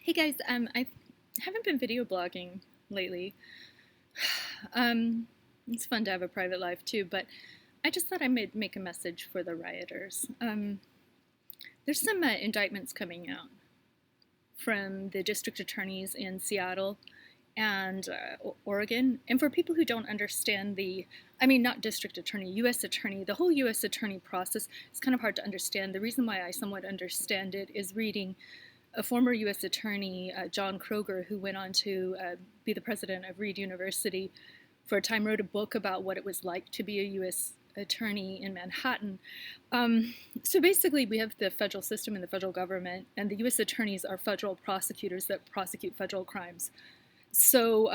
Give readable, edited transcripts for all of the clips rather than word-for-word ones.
Hey guys, I haven't been video blogging lately. Um, it's fun to have a private life too, but I just thought I might make a message for the rioters. There's some indictments coming out from the district attorneys in Seattle and Oregon. And for people who don't understand not district attorney, U.S. attorney, the whole U.S. attorney process is kind of hard to understand. The reason why I somewhat understand it is reading a former U.S. attorney, John Kroger, who went on to be the president of Reed University for a time, wrote a book about what it was like to be a U.S. attorney in Manhattan. So basically, we have the federal system and the federal government, and the U.S. attorneys are federal prosecutors that prosecute federal crimes. So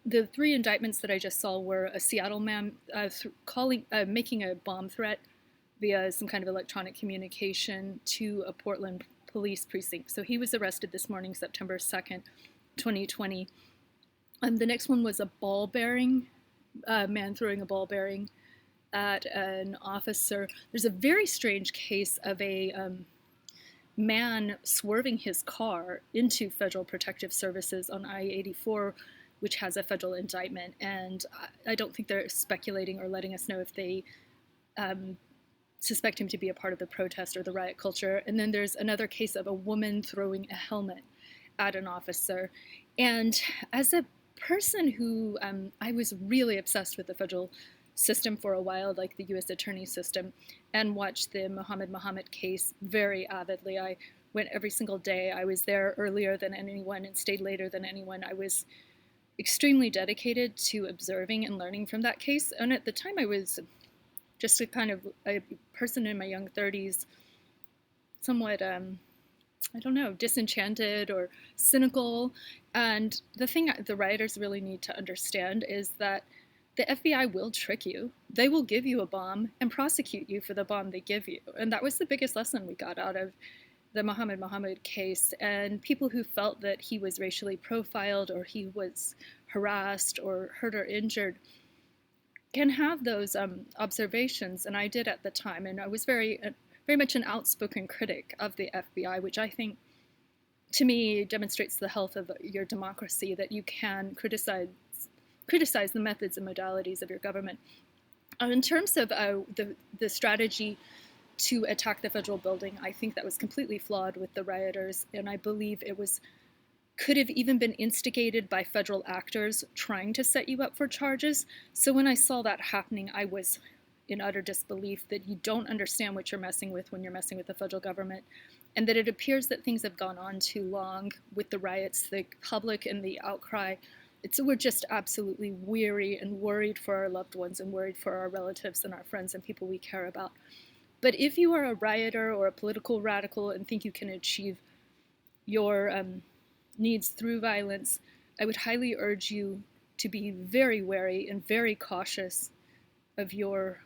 the three indictments that I just saw were a Seattle man making a bomb threat via some kind of electronic communication to a Portland police precinct. So he was arrested this morning, September 2nd, 2020. The next one was a ball bearing, man throwing a ball bearing at an officer. There's a very strange case of a man swerving his car into Federal Protective Services on I-84, which has a federal indictment. And I don't think they're speculating or letting us know if they suspect him to be a part of the protest or the riot culture. And then there's another case of a woman throwing a helmet at an officer. And as a person who I was really obsessed with the federal system for a while, like the U.S. attorney system, and watched the Muhammad case very avidly. I went every single day. I was there earlier than anyone and stayed later than anyone. I was extremely dedicated to observing and learning from that case. And at the time, I was just a person in my young 30s, somewhat, I don't know, disenchanted or cynical. And the thing the rioters really need to understand is that the FBI will trick you. They will give you a bomb and prosecute you for the bomb they give you. And that was the biggest lesson we got out of the Muhammad case. And people who felt that he was racially profiled or he was harassed or hurt or injured can have those observations, and I did at the time, and I was very much an outspoken critic of the FBI, which I think, to me, demonstrates the health of your democracy, that you can criticize the methods and modalities of your government. In terms of the strategy to attack the federal building, I think that was completely flawed with the rioters, and I believe it could have even been instigated by federal actors trying to set you up for charges. So when I saw that happening, I was in utter disbelief that you don't understand what you're messing with when you're messing with the federal government, and that it appears that things have gone on too long with the riots, the public and the outcry. We're just absolutely weary and worried for our loved ones and worried for our relatives and our friends and people we care about. But if you are a rioter or a political radical and think you can achieve your needs through violence, I would highly urge you to be very wary and very cautious of your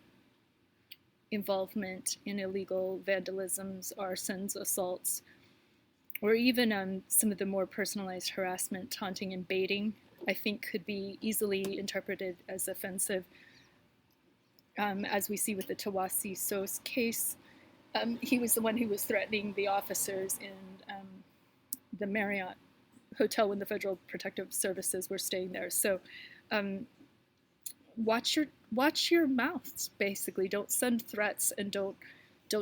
involvement in illegal vandalisms, arsons, assaults, or even some of the more personalized harassment, taunting, and baiting, I think could be easily interpreted as offensive, as we see with the Tawasi Sos case. He was the one who was threatening the officers in the Marriott hotel when the Federal Protective Services were staying there. So watch your mouths, basically. Don't send threats, and don't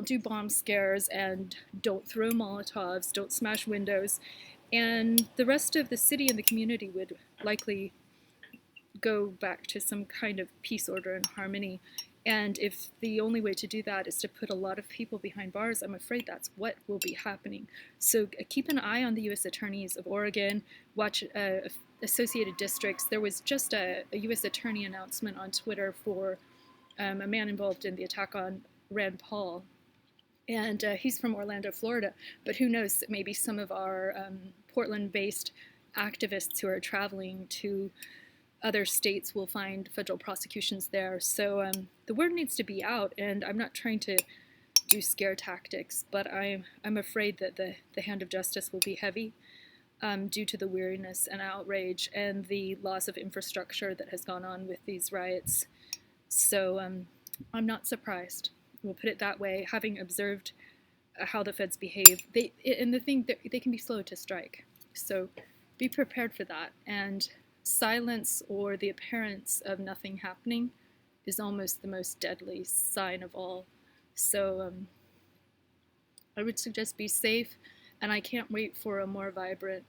do bomb scares, and don't throw Molotovs, don't smash windows. And the rest of the city and the community would likely go back to some kind of peace, order, and harmony. And if the only way to do that is to put a lot of people behind bars, I'm afraid that's what will be happening. So keep an eye on the U.S. attorneys of Oregon, watch associated districts. There was just a U.S. attorney announcement on Twitter for a man involved in the attack on Rand Paul. And he's from Orlando, Florida. But who knows, maybe some of our Portland-based activists who are traveling to other states will find federal prosecutions there. So the word needs to be out, and I'm not trying to do scare tactics, but I'm afraid that the hand of justice will be heavy due to the weariness and outrage and the loss of infrastructure that has gone on with these riots. So I'm not surprised. We'll put it that way. Having observed how the feds behave. And the thing, they can be slow to strike. So be prepared for that. And silence or the appearance of nothing happening is almost the most deadly sign of all. So I would suggest be safe. And I can't wait for a more vibrant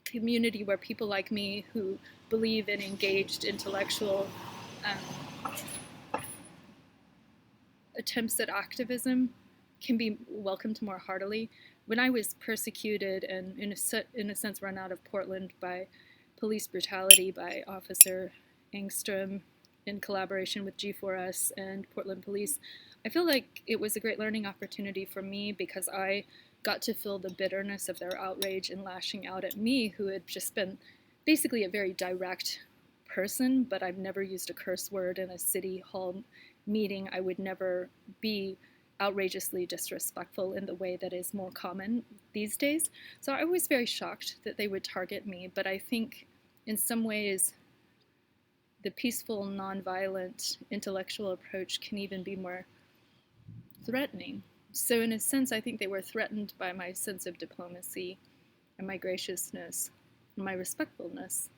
community where people like me who believe in engaged intellectual um, attempts at activism can be welcomed more heartily. When I was persecuted and, in a sense, run out of Portland by police brutality by Officer Engstrom in collaboration with G4S and Portland Police, I feel like it was a great learning opportunity for me because I got to feel the bitterness of their outrage and lashing out at me, who had just been basically a very direct person, but I've never used a curse word in a city hall meeting. I would never be outrageously disrespectful in the way that is more common these days. So I was very shocked that they would target me, but I think in some ways the peaceful, nonviolent, intellectual approach can even be more threatening. So in a sense, I think they were threatened by my sense of diplomacy and my graciousness and my respectfulness,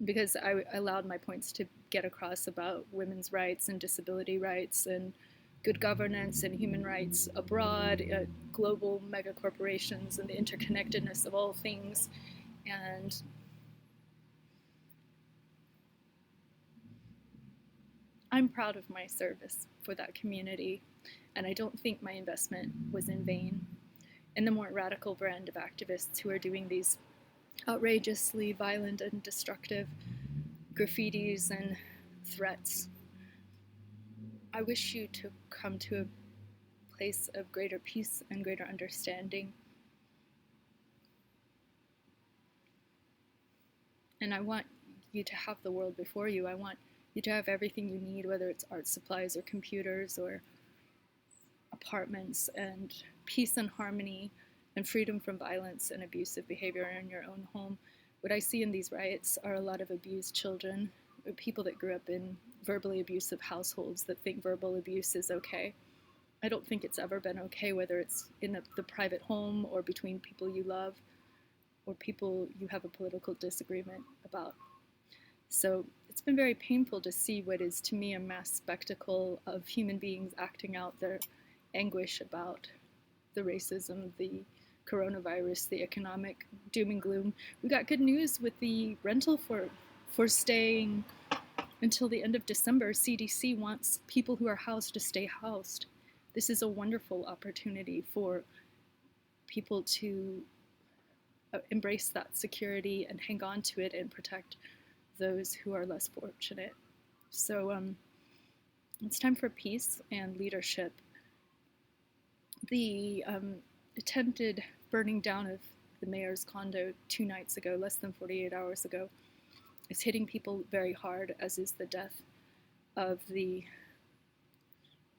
because I allowed my points to get across about women's rights and disability rights and good governance and human rights abroad, global megacorporations and the interconnectedness of all things. And I'm proud of my service for that community, and I don't think my investment was in vain. And the more radical brand of activists who are doing these outrageously violent and destructive graffitis and threats, I wish you to come to a place of greater peace and greater understanding. And I want you to have the world before you. I want you to have everything you need, whether it's art supplies or computers or apartments, and peace and harmony and freedom from violence and abusive behavior in your own home. What I see in these riots are a lot of abused children, people that grew up in verbally abusive households that think verbal abuse is okay. I don't think it's ever been okay, whether it's in the private home or between people you love or people you have a political disagreement about. So it's been very painful to see what is, to me, a mass spectacle of human beings acting out their anguish about the racism, the coronavirus, the economic doom and gloom. We got good news with the rental for staying until the end of December. CDC wants people who are housed to stay housed. This is a wonderful opportunity for people to embrace that security and hang on to it and protect those who are less fortunate. So it's time for peace and leadership. The attempted burning down of the mayor's condo 2 nights ago, less than 48 hours ago, is hitting people very hard, as is the death of the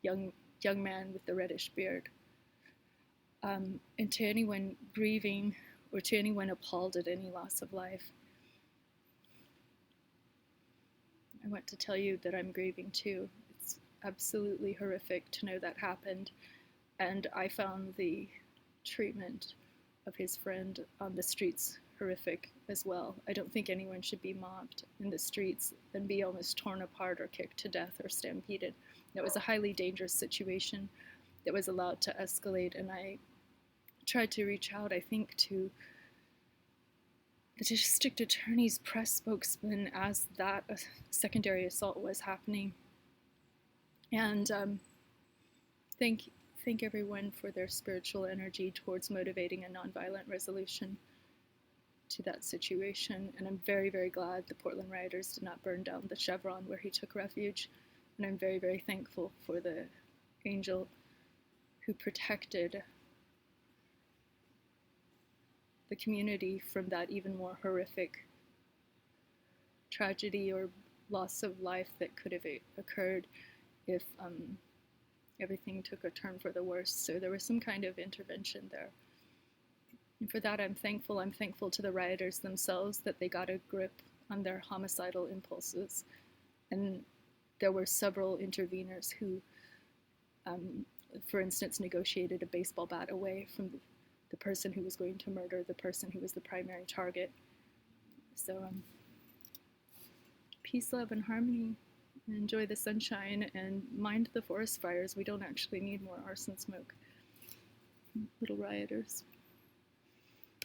young man with the reddish beard. And to anyone grieving or to anyone appalled at any loss of life, I want to tell you that I'm grieving too. It's absolutely horrific to know that happened. And I found the treatment of his friend on the streets horrific as well. I don't think anyone should be mobbed in the streets and be almost torn apart or kicked to death or stampeded. That was a highly dangerous situation that was allowed to escalate, and I tried to reach out, I think, to the district attorney's press spokesman as that secondary assault was happening. And thank everyone for their spiritual energy towards motivating a nonviolent resolution to that situation. And I'm very, very glad the Portland rioters did not burn down the Chevron where he took refuge. And I'm very, very thankful for the angel who protected the community from that even more horrific tragedy or loss of life that could have occurred if everything took a turn for the worse. So there was some kind of intervention there. And for that, I'm thankful. I'm thankful to the rioters themselves that they got a grip on their homicidal impulses. And there were several interveners who for instance, negotiated a baseball bat away from the person who was going to murder the person who was the primary target. So peace, love, and harmony. Enjoy the sunshine and mind the forest fires. We don't actually need more arson smoke. Little rioters.